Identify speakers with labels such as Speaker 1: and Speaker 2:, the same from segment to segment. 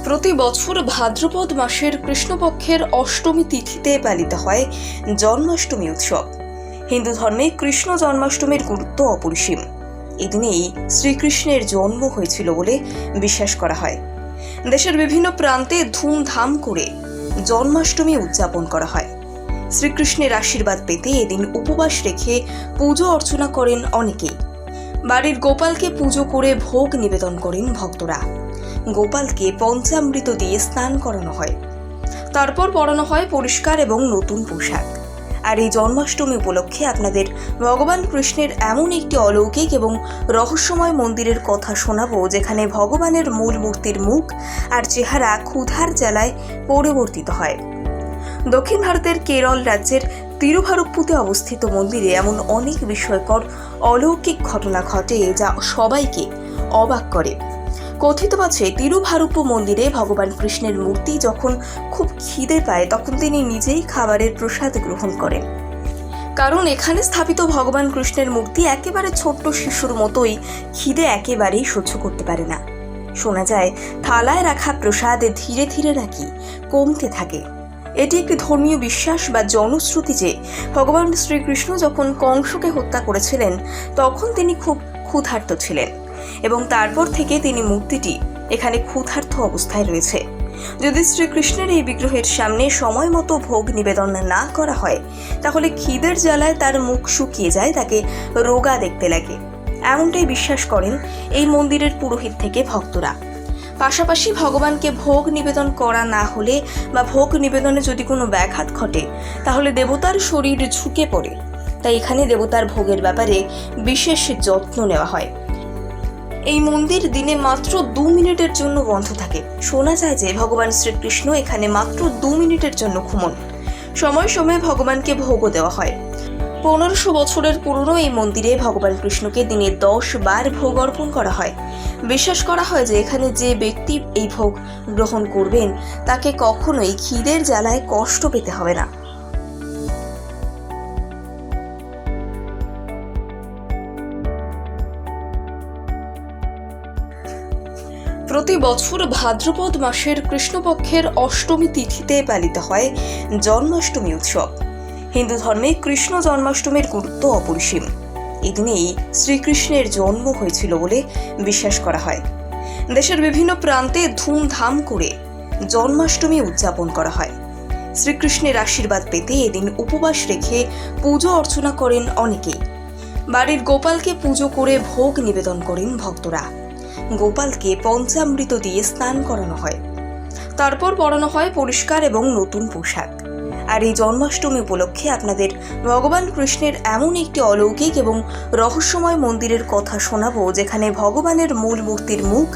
Speaker 1: প্রতি বছর ভাদ্রপদ মাসের কৃষ্ণপক্ষের অষ্টমী তিথিতে পালিত হয় জন্মাষ্টমী উৎসব। হিন্দু ধর্মে কৃষ্ণ জন্মাষ্টমীর গুরুত্ব অপরিসীম। এদিনেই শ্রীকৃষ্ণের জন্ম হয়েছিল বলে বিশ্বাস করা হয়। দেশের বিভিন্ন প্রান্তে ধুমধাম করে জন্মাষ্টমী উদযাপন করা হয়। শ্রীকৃষ্ণের আশীর্বাদ পেতে এদিন উপবাস রেখে পুজো অর্চনা করেন অনেকেই। বাড়ির গোপালকে পুজো করে ভোগ নিবেদন করেন ভক্তরা। গোপালকে পঞ্চামৃত দিয়ে স্নান করানো হয়, তারপর পরানো হয় পরিষ্কার এবং নতুন পোশাক। আর এই জন্মাষ্টমী উপলক্ষে আপনাদের ভগবান কৃষ্ণের এমন একটি অলৌকিক এবং রহস্যময় মন্দিরের কথা শোনাবো, যেখানে ভগবানের মূল মূর্তির মুখ আর চেহারা ক্ষুধার জ্বালায় পরিবর্তিত হয়। দক্ষিণ ভারতের কেরল রাজ্যের তিরুভারুপ্পুতে অবস্থিত মন্দিরে এমন অনেক বিস্ময়কর অলৌকিক ঘটনা ঘটে যা সবাইকে অবাক করে। কথিত আছে, তিরুভারুপ্পু মন্দিরে ভগবান কৃষ্ণের মূর্তি যখন খুব খিদে পায় তখন তিনি নিজেই খাবারের প্রসাদ গ্রহণ করেন। কারণ এখানে স্থাপিত ভগবান কৃষ্ণের মূর্তি একেবারে ছোট্ট শিশুর মতোই খিদে একেবারেই সহ্য করতে পারে না। শোনা যায়, থালায় রাখা প্রসাদ ধীরে ধীরে নাকি কমতে থাকে। এটি একটি ধর্মীয় বিশ্বাস বা জনশ্রুতি যে ভগবান শ্রীকৃষ্ণ যখন কংসকে হত্যা করেছিলেন তখন তিনি খুব ক্ষুধার্ত ছিলেন এবং তারপর থেকে তিনি মূর্তিটি এখানে ক্ষুধার্ত অবস্থায় রয়েছে। যদি শ্রীকৃষ্ণের এই বিগ্রহের সামনে সময় মতো ভোগ নিবেদন না করা হয় তাহলে খিদের জ্বালায় তার মুখ শুকিয়ে যায়, তাকে রোগা দেখতে লাগে। এমনটাই বিশ্বাস করেন এই মন্দিরের পুরোহিত থেকে ভক্তরা। পাশাপাশি ভগবানকে ভোগ নিবেদন করা না হলে বা ভোগ নিবেদনে যদি কোনো ব্যাঘাত ঘটে তাহলে দেবতার শরীর ঝুঁকে পড়ে। তাই এখানে দেবতার ভোগের ব্যাপারে বিশেষ যত্ন নেওয়া হয়। এই মন্দির দিনে মাত্র 2 মিনিটের জন্য বন্ধ থাকে। শোনা যায় যে ভগবান শ্রীকৃষ্ণ এখানে মাত্র 2 মিনিটের জন্য ঘুমন। সময় সময়ে ভগবানকে ভোগও দেওয়া হয়। 1500 বছরের পুরনো এই মন্দিরে ভগবান কৃষ্ণকে দিনে 10 বার ভোগ অর্পণ করা হয়। বিশ্বাস করা হয় যে এখানে যে ব্যক্তি এই ভোগ গ্রহণ করবেন তাকে কখনোই খিদের জ্বালায় কষ্ট পেতে হবে না। প্রতি বছর ভাদ্রপদ মাসের কৃষ্ণপক্ষের অষ্টমী তিথিতে পালিত হয় জন্মাষ্টমী উৎসব। হিন্দু ধর্মে কৃষ্ণ জন্মাষ্টমীর গুরুত্ব অপরিসীম। এদিনেই শ্রীকৃষ্ণের জন্ম হয়েছিল বলে বিশ্বাস করা হয়। দেশের বিভিন্ন প্রান্তে ধুমধাম করে জন্মাষ্টমী উদযাপন করা হয়। শ্রীকৃষ্ণের আশীর্বাদ পেতে এদিন উপবাস রেখে পুজো অর্চনা করেন অনেকেই। বাড়ির গোপালকে পুজো করে ভোগ নিবেদন করেন ভক্তরা। গোপালকে পঞ্চামৃত দিয়ে স্নান করানো হয়, তারপর পরানো হয় পরিষ্কার এবং নতুন পোশাক। আর এই জন্মাষ্টমী উপলক্ষে আপনাদের ভগবান কৃষ্ণের এমন একটি অলৌকিক এবং রহস্যময় মন্দিরের কথা শোনাবো, যেখানে ভগবানের মূল মূর্তির মুখ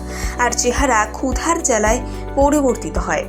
Speaker 1: আর চেহারা ক্ষুধার জ্বালায় পরিবর্তিত হয়।